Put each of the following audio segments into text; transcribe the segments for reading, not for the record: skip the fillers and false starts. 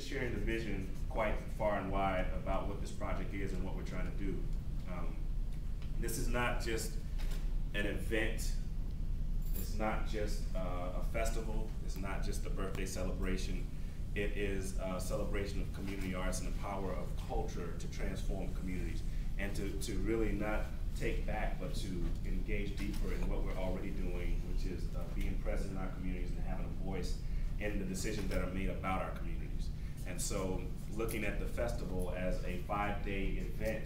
sharing the vision quite far and wide about what this project is and what we're trying to do. This is not just an event. It's not just a festival. It's not just a birthday celebration. It is a celebration of community arts and the power of culture to transform communities, and to really not take back, but to engage deeper in what we're already doing, which is being present in our communities and having a voice in the decisions that are made about our communities. And so looking at the festival as a 5-day event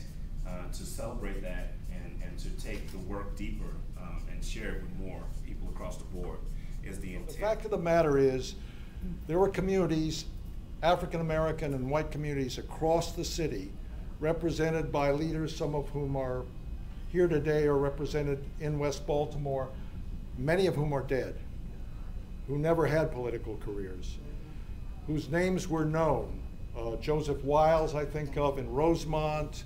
to celebrate that and to take the work deeper and share it with more people across the board is the intent. The fact of the matter is, there were communities, African American and white communities across the city, represented by leaders, some of whom are here today or represented in West Baltimore, many of whom are dead, who never had political careers, whose names were known. Joseph Wiles, I think of, in Rosemont,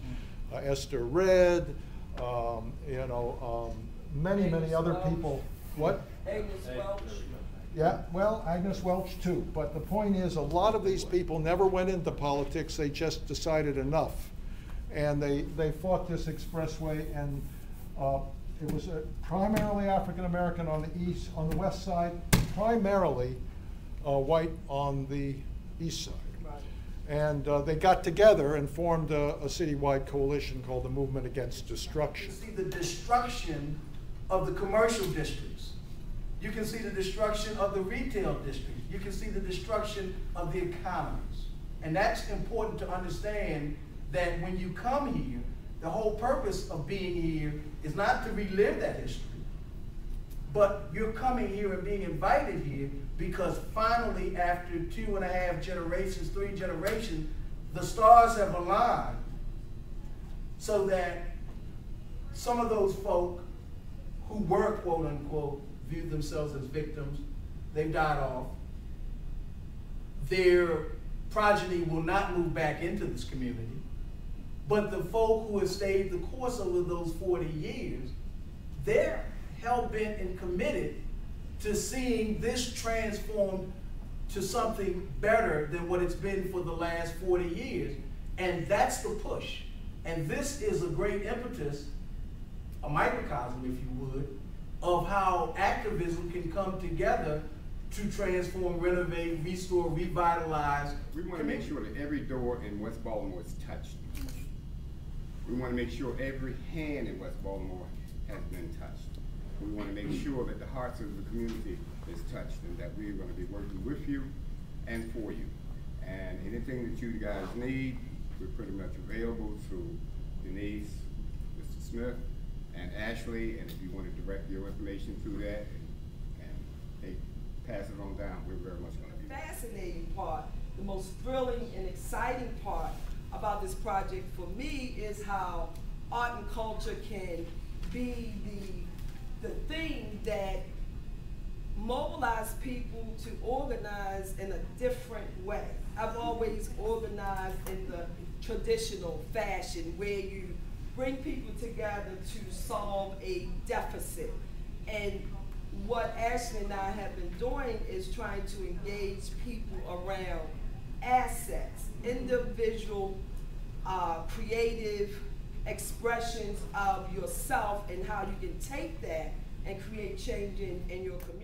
Esther Red, many, many other people. What? Agnes Welch. Yeah, well, Agnes Welch too. But the point is, a lot of these people never went into politics. They just decided enough. And they fought this expressway, and it was primarily African American on the west side, primarily white on the east side. And they got together and formed a citywide coalition called the Movement Against Destruction. You see the destruction of the commercial districts. You can see the destruction of the retail districts. You can see the destruction of the economies. And that's important to understand, that when you come here, the whole purpose of being here is not to relive that history, but you're coming here and being invited here because finally, after 2.5 generations, 3 generations, the stars have aligned so that some of those folk who were, quote unquote, viewed themselves as victims, they've died off. Their progeny will not move back into this community. But the folk who have stayed the course over those 40 years, they're hell-bent and committed to seeing this transformed to something better than what it's been for the last 40 years. And that's the push. And this is a great impetus, a microcosm, if you would, of how activism can come together to transform, renovate, restore, revitalize. We want to make sure that every door in West Baltimore is touched. We want to make sure every hand in West Baltimore has been touched. We want to make sure that the hearts of the community is touched, and that we're going to be working with you and for you. And anything that you guys need, we're pretty much available through Denise, Mr. Smith, and Ashley. And if you want to direct your information through that and hey, pass it on down, we're very much going to be there. The fascinating part, the most thrilling and exciting part about this project for me is how art and culture can be the thing that mobilize people to organize in a different way. I've always organized in the traditional fashion where you bring people together to solve a deficit. And what Ashley and I have been doing is trying to engage people around assets, individual creative expressions of yourself, and how you can take that and create change in your community.